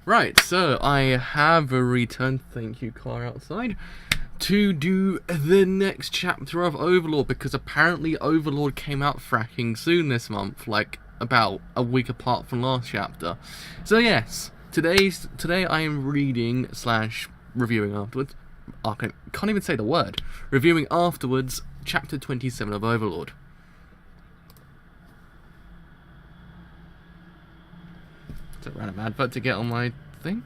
Right, so I have returned, thank you, car outside, to do the next chapter of Overlord, because apparently Overlord came out fracking soon this month, like about a week apart from last chapter. So yes, today I am reading / reviewing afterwards. I can't even say the word. Reviewing afterwards, chapter 27 of Overlord. It's a random advert to get on my thing.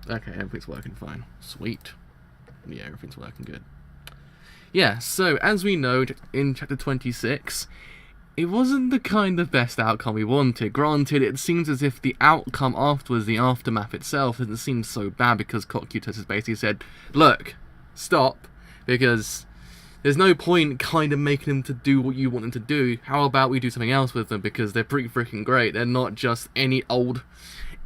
Okay, everything's working fine. Sweet. Yeah, everything's working good. Yeah, so as we know, in chapter 26, it wasn't the kind of best outcome we wanted. Granted, it seems as if the outcome afterwards, the aftermath itself, doesn't seem so bad because Cocytus has basically said, look, stop, because there's no point kind of making them to do what you want them to do. How about we do something else with them, because they're pretty freaking great. They're not just any old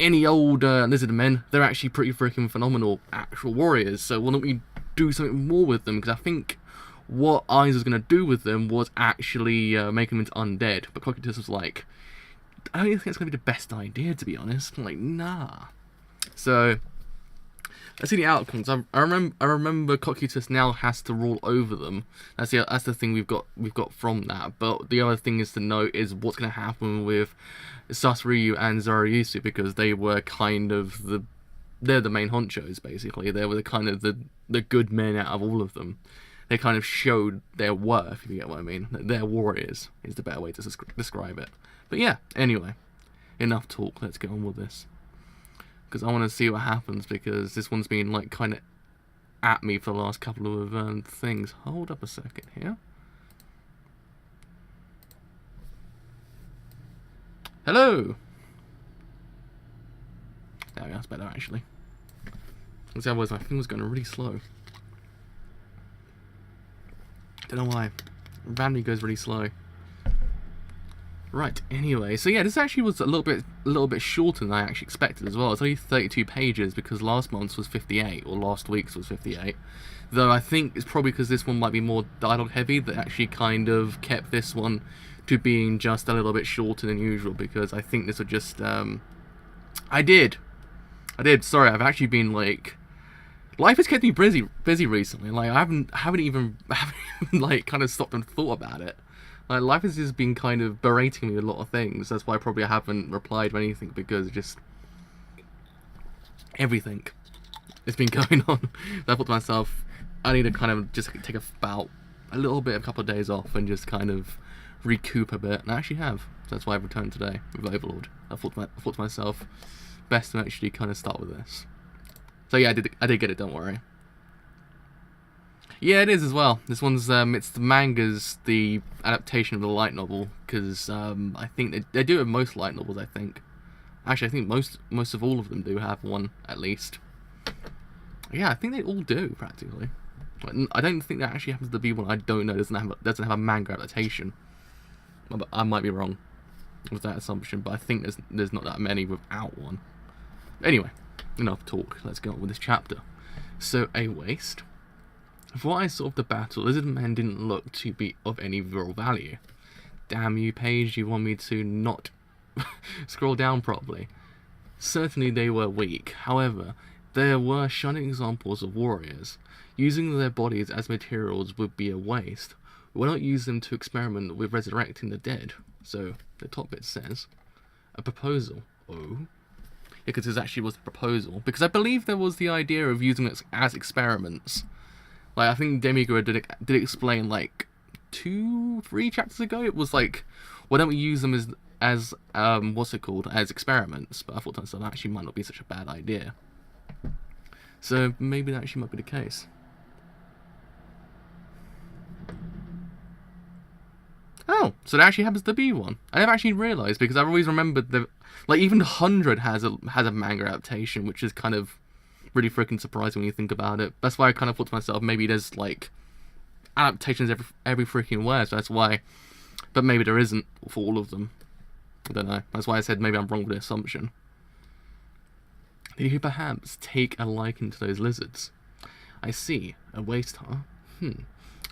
Lizzard Men. They're actually pretty freaking phenomenal actual warriors. So why don't we do something more with them? Because I think what Eyes was going to do with them was actually make them into undead. But Cocytus was like, I don't think it's going to be the best idea, to be honest. I'm like, nah. So let's see the outcomes. I remember Cocytus now has to rule over them. That's the thing we've got from that. But the other thing is to note is what's going to happen with Nazarick and Nazarick, because they were kind of they're the main honchos basically. They were the kind of the good men out of all of them. They kind of showed their worth, if you get what I mean. They're warriors is the better way to describe it. But yeah, anyway, enough talk. Let's get on with this, because I want to see what happens, because this one's been like kind of at me for the last couple of things. Hold up a second here. Hello. There we go, that's better actually. Because otherwise my thing was going really slow. Don't know why. Randomly goes really slow. Right, anyway, so yeah, this actually was a little bit shorter than I actually expected as well. It's only 32 pages because last month's was 58, or last week's was 58. Though I think it's probably because this one might be more dialogue heavy that actually kind of kept this one to being just a little bit shorter than usual, because I think this would just, I did, sorry, I've actually been like, life has kept me busy recently. Like, I haven't even like kind of stopped and thought about it. Like, life has just been kind of berating me with a lot of things. That's why probably I haven't replied to anything, because just everything has been going on. I thought to myself, I need to kind of just take a couple of days off and just kind of recoup a bit. And I actually have. So that's why I've returned today with Overlord. I thought to myself, best to actually kind of start with this. So yeah, I did get it, don't worry. Yeah, it is as well. This one's, it's the manga's, the adaptation of the light novel, because I think they do have most light novels, I think. Actually, I think most of all of them do have one, at least. Yeah, I think they all do, practically. I don't think that actually happens to be one I don't know doesn't have a manga adaptation. I might be wrong with that assumption, but I think there's not that many without one. Anyway, enough talk. Let's go on with this chapter. So, a waste. For what I saw of the battle, Lizzard Men didn't look to be of any real value. Damn you, page, you want me to not scroll down properly. Certainly they were weak. However, there were shining examples of warriors. Using their bodies as materials would be a waste. Why not use them to experiment with resurrecting the dead? So, the top bit says, a proposal. Oh. Yeah, because this actually was a proposal. Because I believe there was the idea of using it as experiments. Like, I think Demiurge did explain, like, 2-3 chapters ago. It was like, why don't we use them as what's it called, as experiments? But I thought to myself, that actually might not be such a bad idea. So maybe that actually might be the case. Oh, so that actually happens to be one. I never actually realised, because I've always remembered like, even 100 has a manga adaptation, which is kind of really freaking surprising when you think about it. That's why I kind of thought to myself, maybe there's like adaptations every freaking where, so that's why. But maybe there isn't for all of them. I don't know. That's why I said maybe I'm wrong with the assumption. Did you perhaps take a liking to those lizards? I see. A waste, huh? I'm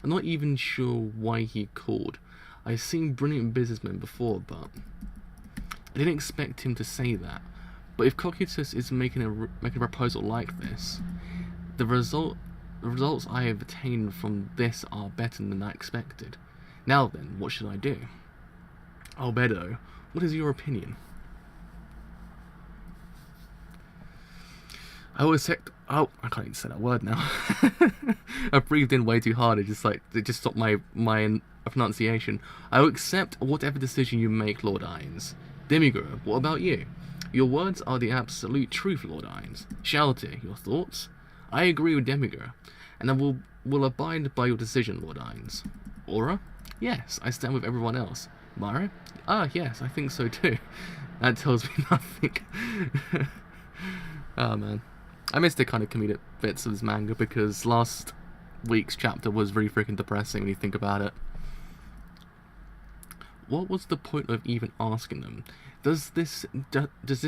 not even sure why he called. I've seen brilliant businessmen before, but I didn't expect him to say that. But if Cocytus is making a proposal like this, the results I have attained from this are better than I expected. Now then, what should I do? Albedo, what is your opinion? I will accept. Oh, I can't even say that word now. I breathed in way too hard. It just stopped my pronunciation. I will accept whatever decision you make, Lord Irons. Demiurge, what about you? Your words are the absolute truth, Lord Irons. Shelter, your thoughts? I agree with Demiurge, and I will abide by your decision, Lord Irons. Aura? Yes, I stand with everyone else. Myra? Ah, yes, I think so too. That tells me nothing. Oh man. I missed the kind of comedic bits of this manga because last week's chapter was really freaking depressing when you think about it. What was the point of even asking them? Does this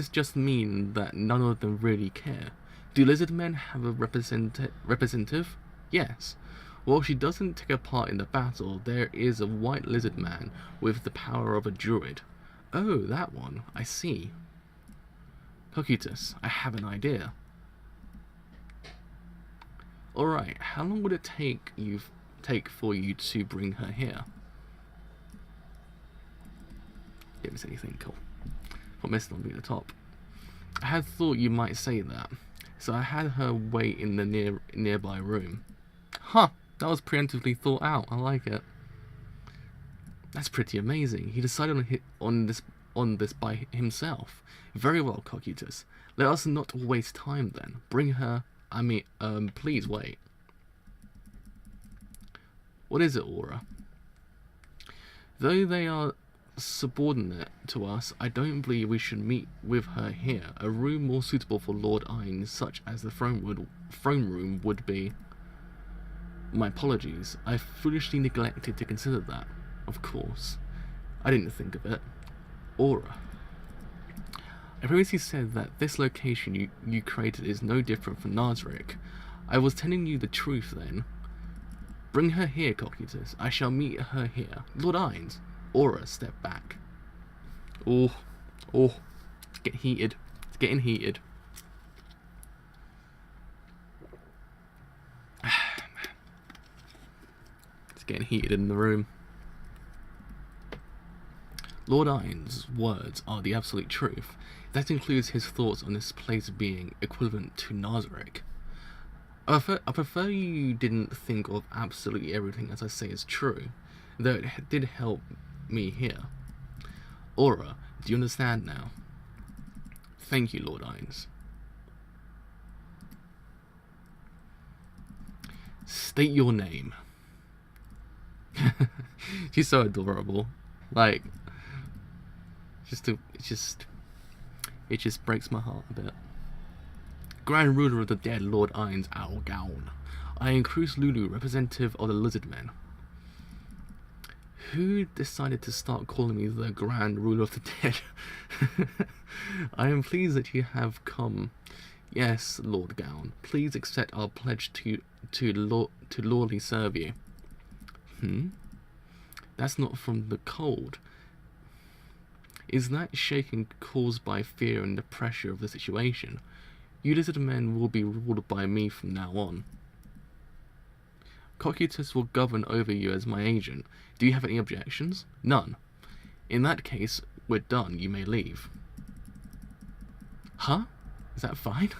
just mean that none of them really care? Do Lizzard Men have a representative? Yes. While she doesn't take a part in the battle, there is a white lizard man with the power of a druid. Oh, that one. I see. Cocytus, I have an idea. Alright, how long would it take for you to bring her here? Didn't miss anything, cool. Not missing on being the top. I had thought you might say that, so I had her wait in the nearby room. Huh, that was preemptively thought out, I like it. That's pretty amazing. He decided on this by himself. Very well, Cocytus. Let us not waste time then. Bring her. Please wait. What is it, Aura? Though they are subordinate to us, I don't believe we should meet with her here. A room more suitable for Lord Irons, such as the throne room, would be. My apologies. I foolishly neglected to consider that. Of course. I didn't think of it. Aura. I previously said that this location you created is no different from Nazarick. I was telling you the truth then. Bring her here, Cocytus. I shall meet her here. Lord Irons. Aura, step back. Oh. It's getting heated. It's getting heated. It's getting heated in the room. Lord Irons' words are the absolute truth. That includes his thoughts on this place being equivalent to Nazarick. I prefer you didn't think of absolutely everything as I say is true, though it did help me here. Aura, do you understand now? Thank you, Lord Irons. State your name. She's so adorable. Like, it just breaks my heart a bit. Grand Ruler of the Dead, Lord Irons Algown. I am Cruz Lulu, representative of the Lizzard Men. Who decided to start calling me the Grand Ruler of the Dead? I am pleased that you have come. Yes, Lord Gown. Please accept our pledge to loyally serve you. That's not from the cold. Is that shaking caused by fear and the pressure of the situation? You Lizard Men will be ruled by me from now on. Cocytus will govern over you as my agent. Do you have any objections? None. In that case, we're done. You may leave. Huh? Is that fine?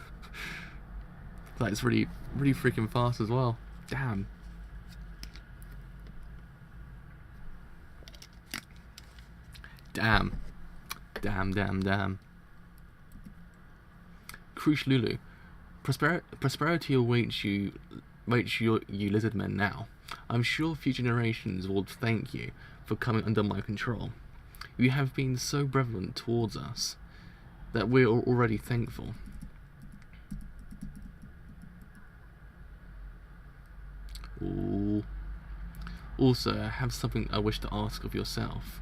That's really freaking fast as well. Damn. Damn. Krush Lulu. Prosperity awaits you Lizard Men now. I'm sure future generations will thank you for coming under my control. You have been so benevolent towards us that we're already thankful. Ooh. Also, I have something I wish to ask of yourself,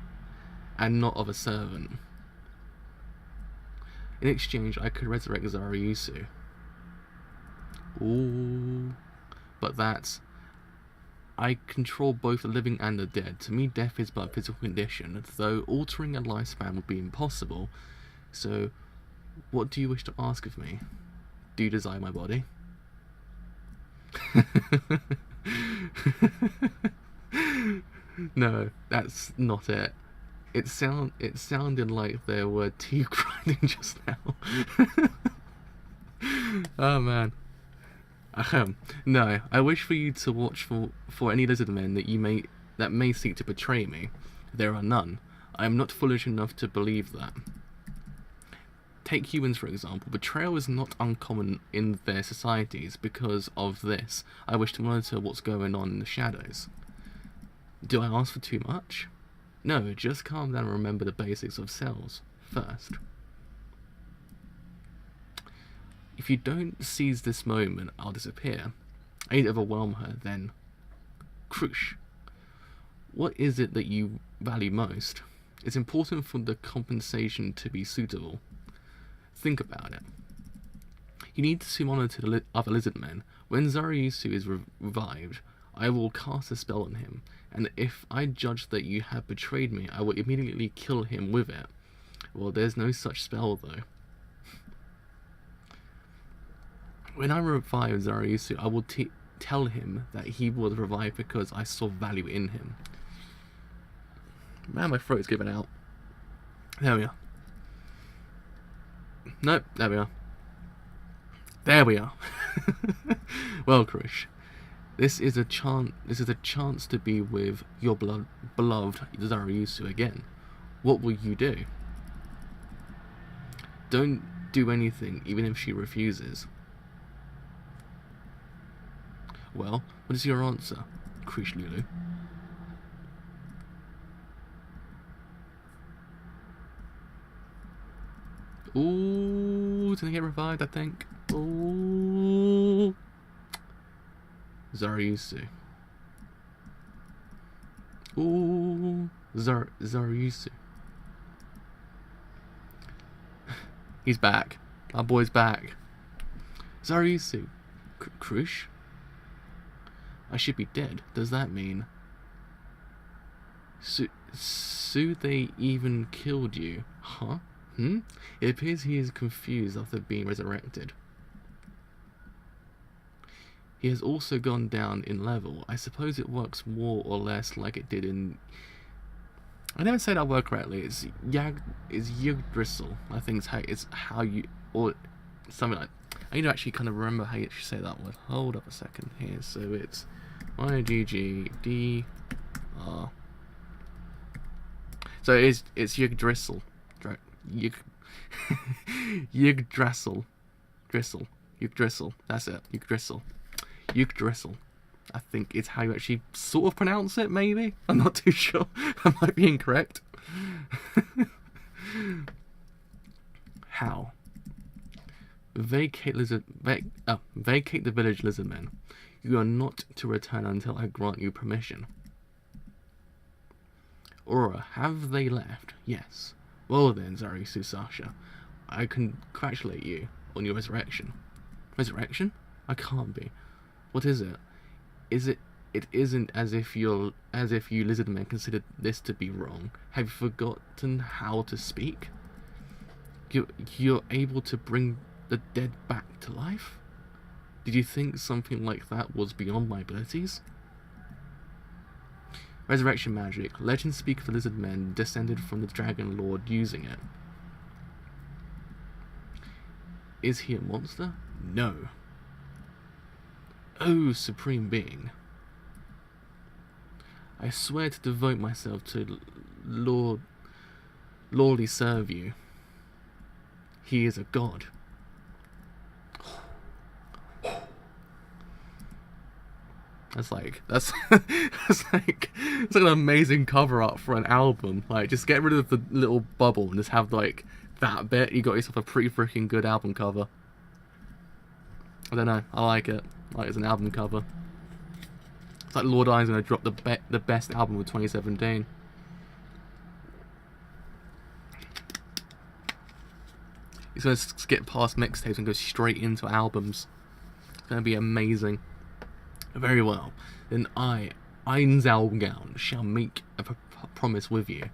and not of a servant. In exchange, I could resurrect Zariusu. Ooh. But that's... I control both the living and the dead. To me, death is but a physical condition, though altering a lifespan would be impossible. So, what do you wish to ask of me? Do you desire my body? No, that's not it. It sounded like there were teeth grinding just now. Oh man. No, I wish for you to watch for any lizard men that may seek to betray me. There are none. I am not foolish enough to believe that. Take humans for example. Betrayal is not uncommon in their societies. Because of this, I wish to monitor what's going on in the shadows. Do I ask for too much? No, just calm down and remember the basics of cells first. If you don't seize this moment, I'll disappear. I need to overwhelm her, then. Krush. What is it that you value most? It's important for the compensation to be suitable. Think about it. You need to monitor the other lizard men. When Zariusu is revived, I will cast a spell on him, and if I judge that you have betrayed me, I will immediately kill him with it. Well, there's no such spell, though. When I revive Zariusu, I will tell him that he was revived because I saw value in him. Man, my throat's giving out. There we are. Nope, there we are. There we are. Well, Krish, this is a chance to be with your beloved Zariusu again. What will you do? Don't do anything, even if she refuses. Well, what is your answer, Krish Lulu? Ooh, did I get revived, I think? Ooh. Zariusu. Ooh. Zariusu. He's back. Our boy's back. Zariusu. Krush? I should be dead. Does that mean... So they even killed you? Huh? It appears he is confused after being resurrected. He has also gone down in level. I suppose it works more or less like it did in... I never say that word correctly. It's Yggdrasil. I think it's how you... Or something like... I need to actually kind of remember how you actually say that word. Hold up a second here. So it's YGGDR. So it's Yggdrasil. Yggdrasil. Yggdrasil. That's it. Yggdrasil. I think it's how you actually sort of pronounce it, maybe? I'm not too sure. I might be incorrect. How? Vacate the village, lizard men. You are not to return until I grant you permission. Aura, have they left? Yes. Well then, Zariusu Sasha, I congratulate you on your resurrection. Resurrection? I can't be. What is it? It isn't as if you lizard men considered this to be wrong. Have you forgotten how to speak? You're able to bring the dead back to life? Did you think something like that was beyond my abilities? Resurrection magic. Legends speak of the lizard men descended from the dragon lord using it. Is he a monster? No. Oh, supreme being. I swear to devote myself to lordly serve you. He is a god. That's like an amazing cover art for an album. Like, just get rid of the little bubble and just have like that bit. You got yourself a pretty freaking good album cover. I don't know. I like it. Like, it's an album cover. It's like Lord Iron's gonna drop the best album of 2017. He's gonna skip past mixtapes and go straight into albums. It's gonna be amazing. Very well. Then I Einzelgaun shall make a promise with you.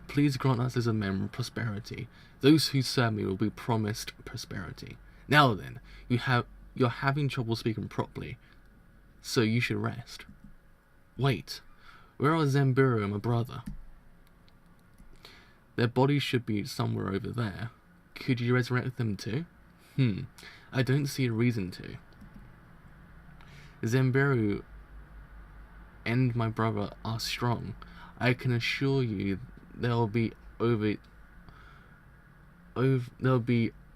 Please grant us as a men prosperity. Those who serve me will be promised prosperity. Now then, you're having trouble speaking properly, so you should rest. Wait, where are Zamburu and my brother? Their bodies should be somewhere over there. Could you resurrect them too? I don't see a reason to. Zamburu and my brother are strong. I can assure you they'll be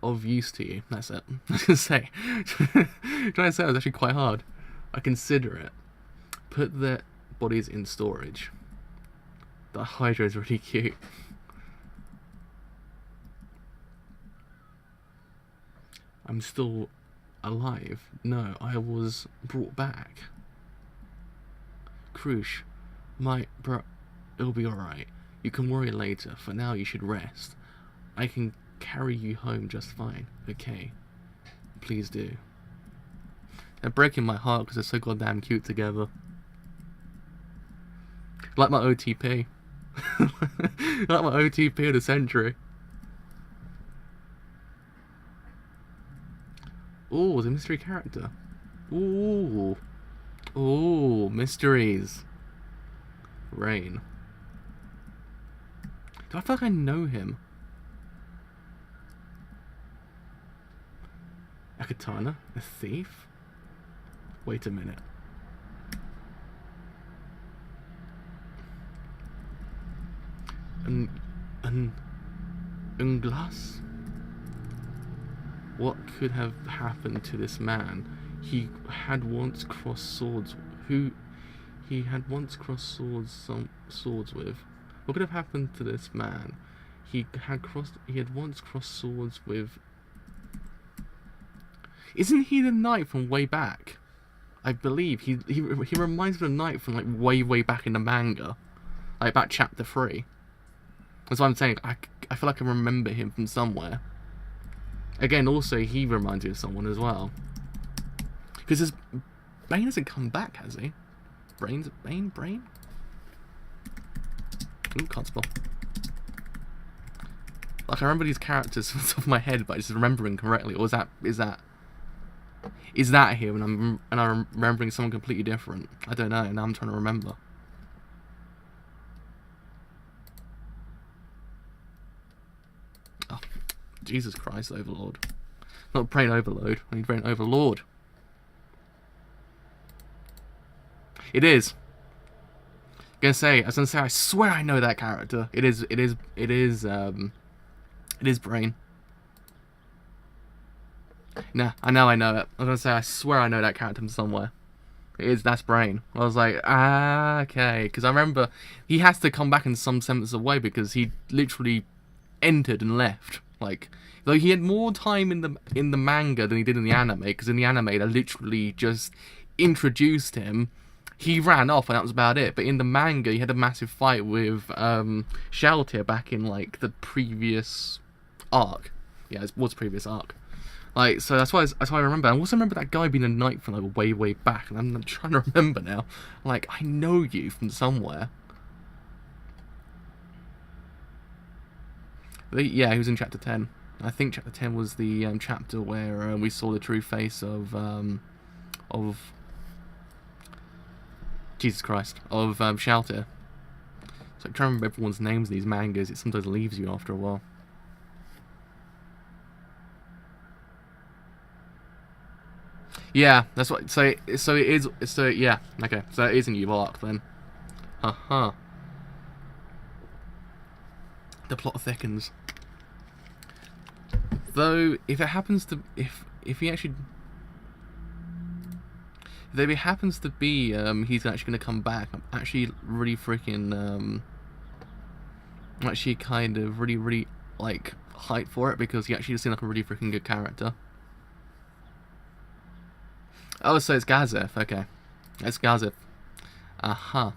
of use to you. That's it. I was gonna say, trying to say it was actually quite hard. I consider it. Put their bodies in storage. The Hydra is really cute. I'm still alive. No, I was brought back. Krush, it'll be alright. You can worry later. For now, you should rest. I can carry you home just fine. Okay. Please do. They're breaking my heart because they're so goddamn cute together. Like my OTP. Like my OTP of the century. Ooh, the mystery character. Ooh. Ooh, mysteries. Rain. Do I feel like I know him? A katana? A thief? Wait a minute. Glass? What could have happened to this man? He had once crossed swords. He had once crossed swords with. What could have happened to this man? He had once crossed swords with. Isn't he the knight from way back? I believe he reminds me of the knight from like way back in the manga, like about chapter 3. That's what I'm saying. I feel like I remember him from somewhere. Again, also he reminds me of someone as well. Because his Bane hasn't come back, has he? Brain? Ooh, can't spell. Like I remember these characters from the top of my head, but I just remembering correctly. Or is that him? And I'm remembering someone completely different. I don't know. Now I'm trying to remember. Oh, Jesus Christ, Overlord. Not brain overload. I need brain overlord. It is. I was gonna say, I swear I know that character. It is Brain. Nah, I know it. I was gonna say, I swear I know that character from somewhere. That's Brain. I was like, okay. Because I remember he has to come back in some sense of way because he literally entered and left. Like, though he had more time in the manga than he did in the anime, because in the anime they literally just introduced him. He ran off and that was about it. But in the manga, he had a massive fight with Sheltier back in like the previous arc. Yeah, it was the previous arc. Like, so that's why I remember. I also remember that guy being a knight from like way back, and I'm trying to remember now. Like, I know you from somewhere. But yeah, he was in chapter 10. I think chapter 10 was the chapter where we saw the true face of Jesus Christ, of Shelter. So I'm trying to remember everyone's names in these mangas. It sometimes leaves you after a while. Yeah, that's what. So it is. So yeah, okay. So it is a new arc then. The plot thickens. Though, if it happens to, if it happens to be, he's actually going to come back. I'm actually really freaking, I'm actually kind of really like hyped for it because he actually seems like a really freaking good character. Oh, so it's Gazeth. Okay, it's Gazeth. So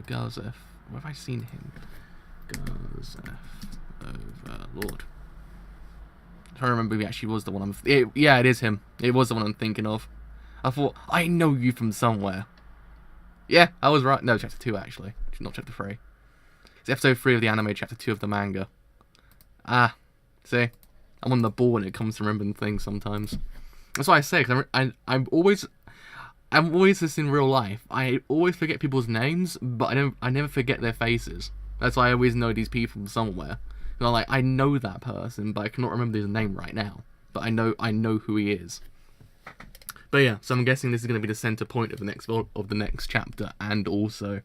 Gazeth. Where have I seen him? Gazeth Overlord. I'm trying to remember if he actually was the one yeah, it is him. It was the one I'm thinking of. I thought, I know you from somewhere. Yeah, I was right. No, chapter 2 actually, not chapter 3. It's episode 3 of the anime, chapter 2 of the manga. Ah, see, I'm on the ball when it comes to remembering things sometimes. That's why I say, cause I'm always this in real life. I always forget people's names, but I never forget their faces. That's why I always know these people from somewhere. And I'm like, I know that person, but I cannot remember his name right now. But I know who he is. But yeah, so I'm guessing this is going to be the center point of the next chapter, and also,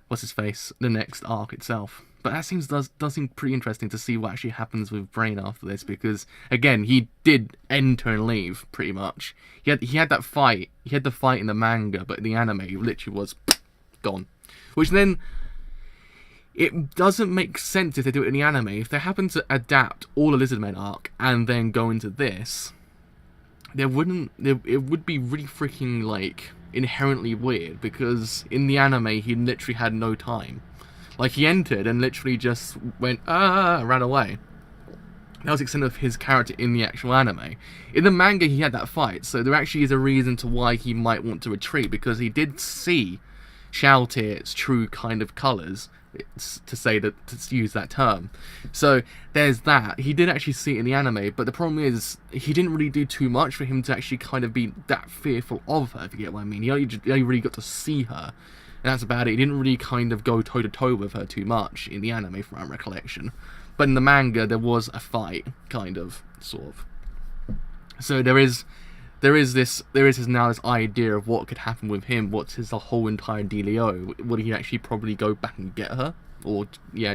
what's his face, the next arc itself. But that does seem pretty interesting to see what actually happens with Brain after this, because again, he did enter and leave pretty much. He had that fight. He had the fight in the manga, but in the anime, it literally was gone. Which then, it doesn't make sense if they do it in the anime. If they happen to adapt all the Lizzard Men arc and then go into this, it would be really freaking, like, inherently weird, because in the anime he literally had no time. Like, he entered and literally just went, ran away. That was the extent of his character in the actual anime. In the manga he had that fight, so there actually is a reason to why he might want to retreat, because he did see Shoutir's true kind of colours, to use that term. So there's that. He did actually see it in the anime, but the problem is he didn't really do too much for him to actually kind of be that fearful of her, if you get what I mean. He only really got to see her, and that's about it. He didn't really kind of go toe to toe with her too much in the anime, from my recollection. But in the manga there was a fight, kind of, sort of. So there is now this idea of what could happen with him. What's his whole entire dealio? Would he actually probably go back and get her, or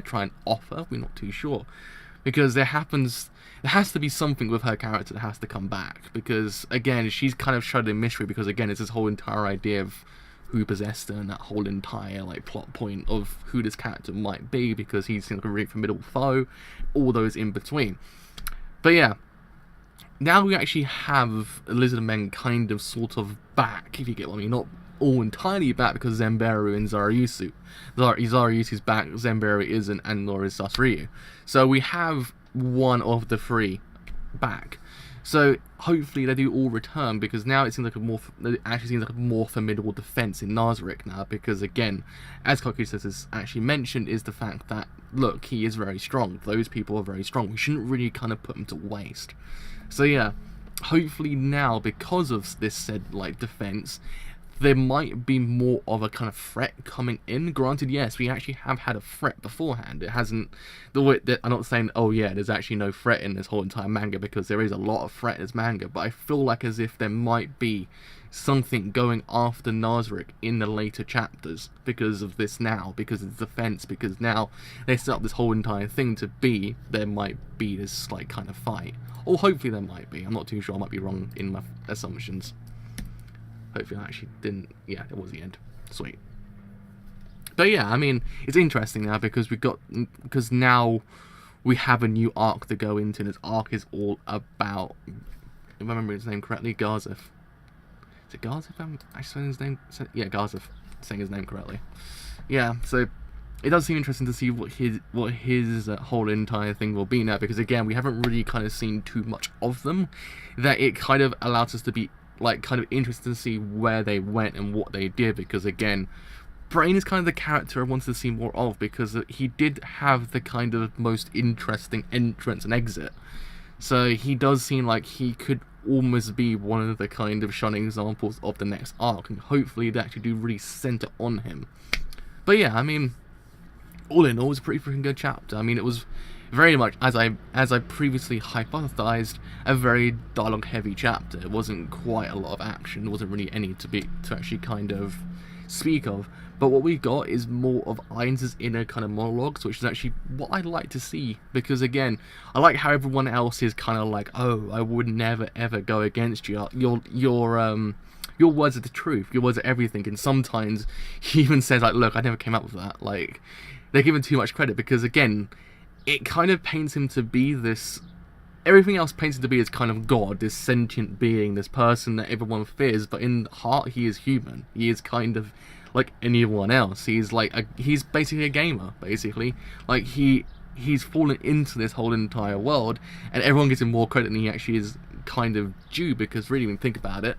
try and offer? We're not too sure, because there has to be something with her character that has to come back, because again, she's kind of shrouded in mystery, because again, it's this whole entire idea of who possessed her, and that whole entire like plot point of who this character might be, because he's like a really formidable foe, all those in between. But yeah, now we actually have Lizzard Men kind of sort of back, if you get what I mean. Not all entirely back, because Zenberu and Zariusu's back, Zenberu isn't, and nor is Sasryu. So we have one of the three back. So hopefully they do all return, because now it seems like a more formidable defense in Nazarick now, because again, as Cocytus has actually mentioned, is the fact that, look, he is very strong. Those people are very strong. We shouldn't really kind of put him to waste. So yeah, hopefully now, because of this said like defense, there might be more of a kind of threat coming in. Granted, yes, we actually have had a threat beforehand. It hasn't, I'm not saying, oh yeah, there's actually no threat in this whole entire manga, because there is a lot of threat in this manga, but I feel like as if there might be something going after Nazarick in the later chapters, because of this now, because of the defense, because now they set up this whole entire thing to be, there might be this like kind of fight. Or hopefully there might be. I'm not too sure, I might be wrong in my assumptions. Hopefully I actually didn't. Yeah, it was the end. Sweet. But yeah, I mean, it's interesting now, because now we have a new arc to go into, and this arc is all about, if I remember his name correctly, Garzif. Is it Garzif? I'm saying his name. Yeah, Garzif. Saying his name correctly. Yeah. So it does seem interesting to see what his whole entire thing will be now, because again, we haven't really kind of seen too much of them. That it kind of allows us to be like kind of interested to see where they went and what they did, because again, Brain is kind of the character I wanted to see more of, because he did have the kind of most interesting entrance and exit. So he does seem like he could almost be one of the kind of shining examples of the next arc, and hopefully they actually do really center on him. But yeah, I mean, all in all, it was a pretty freaking good chapter. I mean, it was very much, as I previously hypothesized, a very dialogue heavy chapter. It wasn't quite a lot of action. There wasn't really any to actually kind of speak of. But what we got is more of Ainz's inner kind of monologues, which is actually what I like to see, because again, I like how everyone else is kind of like, oh, I would never ever go against you. Your words are the truth. Your words are everything. And sometimes he even says like, look, I never came up with that. Like, they're given too much credit, because again, it kind of paints him to be this, everything else paints him to be as kind of God, this sentient being, this person that everyone fears, but in heart he is human. He is kind of like anyone else. He's basically a gamer, basically. Like, he's fallen into this whole entire world, and everyone gives him more credit than he actually is kind of due, because really, when you think about it,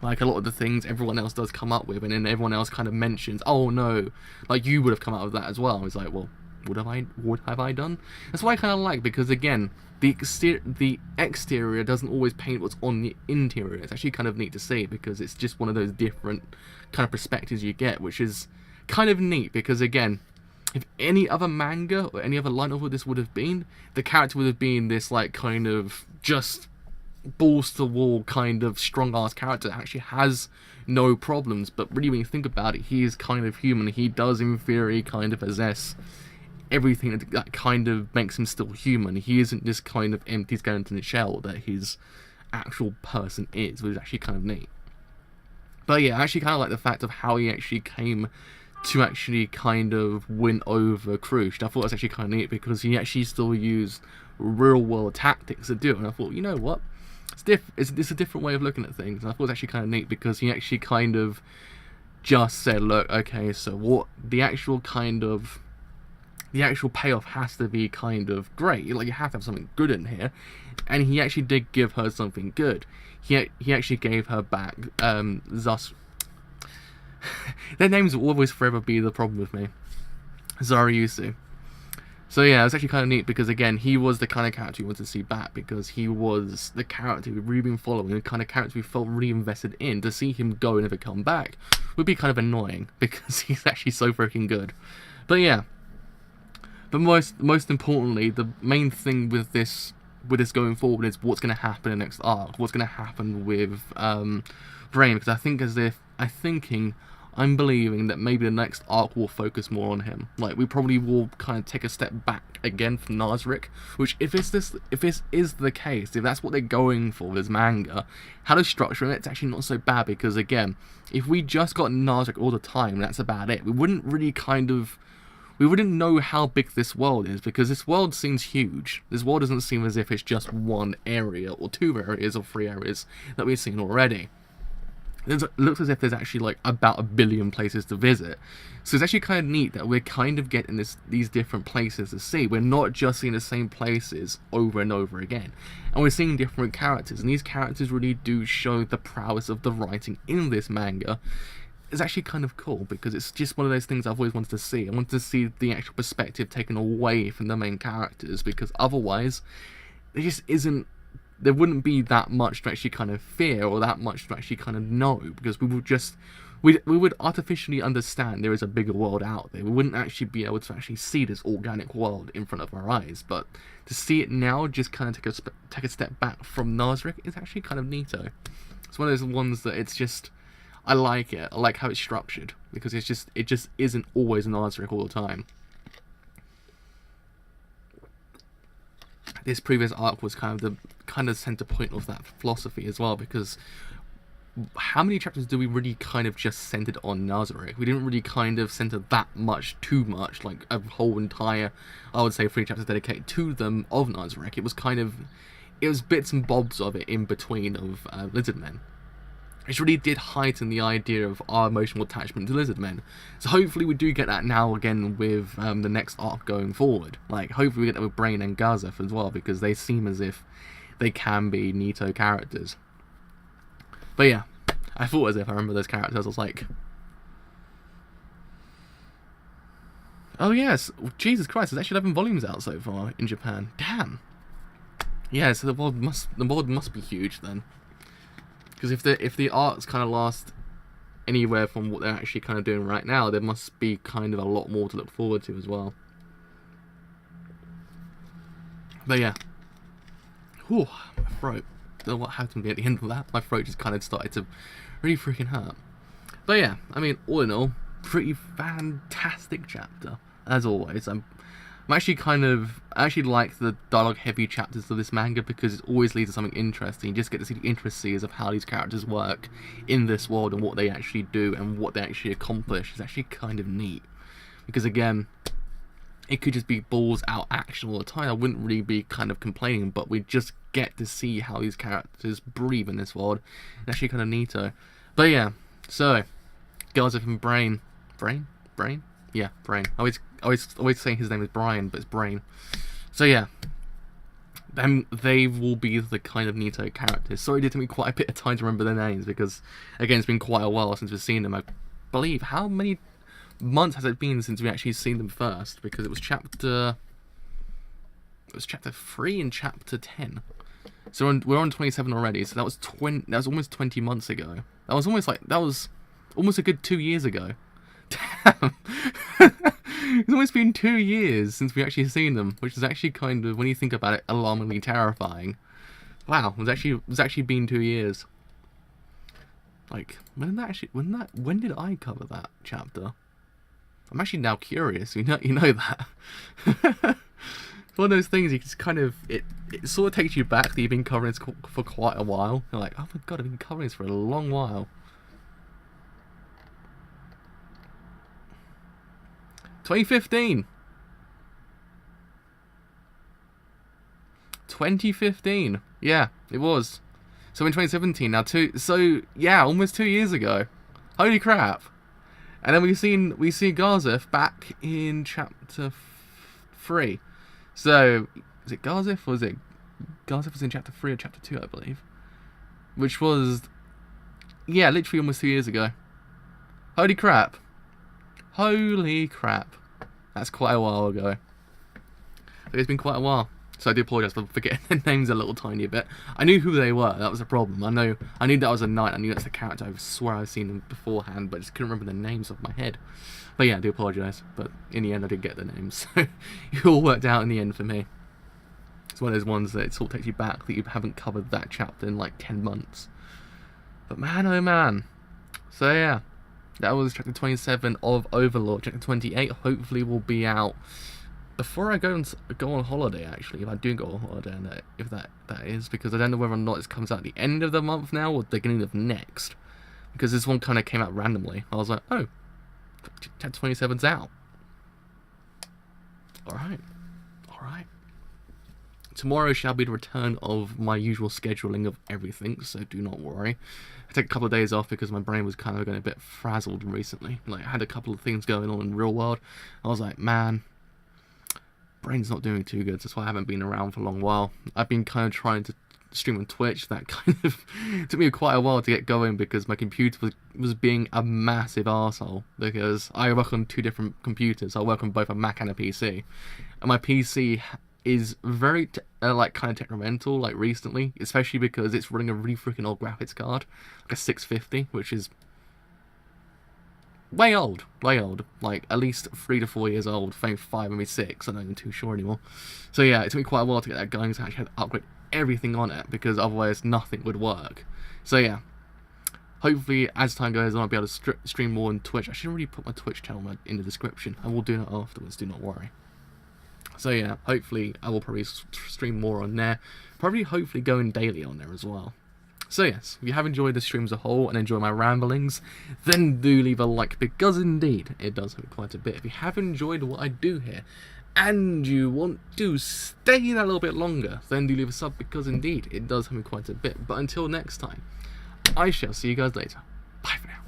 Like, a lot of the things everyone else does come up with, and then everyone else kind of mentions, oh no, like, you would have come up with that as well. It's like, well, what have I done? That's what I kind of like, because again, the exterior doesn't always paint what's on the interior. It's actually kind of neat to see, because it's just one of those different kind of perspectives you get, which is kind of neat, because again, if any other manga or any other light novel this would have been, the character would have been this, like, kind of just balls to the wall kind of strong ass character that actually has no problems. But really, when you think about it, he is kind of human. He does in theory kind of possess everything that kind of makes him still human. He isn't just kind of empty skeleton in a shell that his actual person is, which is actually kind of neat. But yeah, I actually kind of like the fact of how he actually came to actually kind of win over Crush. I thought it was actually kind of neat, because he actually still used real world tactics to do it. And I thought, you know what, it's a different way of looking at things. And I thought it was actually kind of neat, because he actually kind of just said, look, okay, so what the actual payoff has to be kind of great. Like, you have to have something good in here, and he actually did give her something good. He actually gave her back their names will always forever be the problem with me. Zariusu. So yeah, it was actually kind of neat, because again, he was the kind of character we wanted to see back, because he was the character we've really been following, the kind of character we felt really invested in. To see him go and never come back would be kind of annoying, because he's actually so freaking good. But yeah. But most importantly, the main thing with this going forward is what's going to happen in the next arc. What's going to happen with Brain, because I'm believing that maybe the next arc will focus more on him. Like, we probably will kind of take a step back again from Nazarick, which if this is the case, if that's what they're going for with this manga, how to structure it's actually not so bad, because again, if we just got Nazarick all the time, that's about it. We wouldn't know how big this world is, because this world seems huge. This world doesn't seem as if it's just one area, or two areas, or three areas that we've seen already. It looks as if there's actually like about 1 billion places to visit. So it's actually kind of neat that we're kind of getting these different places to see. We're not just seeing the same places over and over again. And we're seeing different characters. And these characters really do show the prowess of the writing in this manga. It's actually kind of cool, because it's just one of those things I've always wanted to see. I wanted to see the actual perspective taken away from the main characters, because otherwise there wouldn't be that much to actually kind of fear, or that much to actually kind of know, because we would artificially understand there is a bigger world out there. We wouldn't actually be able to actually see this organic world in front of our eyes. But to see it now, just kind of take a step back from Nazarick, is actually kind of neato. It's one of those ones that it's just, I like it. I like how it's structured, because it just isn't always Nazarick all the time. This previous arc was kind of the center point of that philosophy as well, because how many chapters do we really kind of just centered on Nazarick? We didn't really kind of center that much, too much, like a whole entire, I would say, 3 chapters dedicated to them of Nazarick. It was bits and bobs of it in between of Lizard Men. It really did heighten the idea of our emotional attachment to Lizzard Men. So hopefully we do get that now again with the next arc going forward. Like, hopefully we get that with Brain and Gazef as well, because they seem as if they can be neato characters. But yeah, I thought as if I remember those characters, I was like, oh yes, Jesus Christ, there's actually 11 volumes out so far in Japan. Damn. Yeah, so the world must be huge then. Because if the arcs kind of last anywhere from what they're actually kind of doing right now, there must be kind of a lot more to look forward to as well. But yeah. Whew, my throat. Don't know what happened to me at the end of that. My throat just kind of started to really freaking hurt. But yeah, I mean, all in all, pretty fantastic chapter, as always. I actually like the dialogue-heavy chapters of this manga, because it always leads to something interesting. You just get to see the intricacies of how these characters work in this world, and what they actually do, and what they actually accomplish. It's actually kind of neat. Because again, it could just be balls out action all the time. I wouldn't really be kind of complaining, but we just get to see how these characters breathe in this world. It's actually kind of neato. But yeah, so, Girls from Brain. Brain? Yeah, Brain. I always say his name is Brian, but it's Brain. So yeah, they will be the kind of Nito characters. Sorry, it did take me quite a bit of time to remember their names because, again, it's been quite a while since we've seen them. I believe, how many months has it been since we actually seen them first? Because it was chapter 3 and chapter 10. So we're on 27 already. So that was almost 20 months ago. That was almost a good 2 years ago. Damn. It's almost been 2 years since we actually seen them, which is actually kind of, when you think about it, alarmingly terrifying. Wow, it's actually been 2 years. Like, when did I cover that chapter? I'm actually now curious. You know that. It's one of those things you just kind of, it sort of takes you back that you've been covering this for quite a while. You're like, oh my god, I've been covering this for a long while. 2015. 2015. Yeah, it was. So in 2017 now, almost 2 years ago. Holy crap! And then we see Garzif back in chapter 3. So is it Garzif or was it Garzif was in chapter 3 or chapter 2, I believe, which was literally almost 2 years ago. Holy crap! Holy crap! That's quite a while ago. It's been quite a while. So I do apologise for forgetting their names a little tiny bit. I knew who they were, that was a problem. I knew that was a knight, I knew that's the character, I swear I've seen them beforehand, but I just couldn't remember the names off my head. But yeah, I do apologise, but in the end I did get the names, so it all worked out in the end for me. It's one of those ones that it sort of takes you back, that you haven't covered that chapter in like 10 months. But man, oh man. So yeah, that was chapter 27 of Overlord. Chapter 28 hopefully will be out before I go on holiday, actually, if I do go on holiday, if that is, because I don't know whether or not it comes out at the end of the month now or the beginning of next, because this one kind of came out randomly. I was like, oh, chapter 27's out. Alright. Tomorrow shall be the return of my usual scheduling of everything, so do not worry. I take a couple of days off because my brain was kind of getting a bit frazzled recently. Like, I had a couple of things going on in the real world. I was like, man, brain's not doing too good, so that's why I haven't been around for a long while. I've been kind of trying to stream on Twitch. That kind of took me quite a while to get going because my computer was being a massive arsehole, because I work on 2 different computers. I work on both a Mac and a PC, and my PC is very kind of temperamental, like recently, especially because it's running a really freaking old graphics card, like a 650, which is way old, like at least 3 to 4 years old, maybe 5, maybe 6, I'm not even too sure anymore. So yeah, it took me quite a while to get that going, so I actually had to upgrade everything on it, because otherwise nothing would work. So yeah, hopefully as time goes on I'll be able to stream more on Twitch. I should already put my Twitch channel in the description. I will do that afterwards, do not worry. So yeah, hopefully I will probably stream more on there, hopefully going daily on there as well. So yes, if you have enjoyed the stream as a whole and enjoy my ramblings, then do leave a like, because indeed it does help quite a bit. If you have enjoyed what I do here and you want to stay that a little bit longer, then do leave a sub, because indeed it does help me quite a bit. But until next time, I shall see you guys later. Bye for now.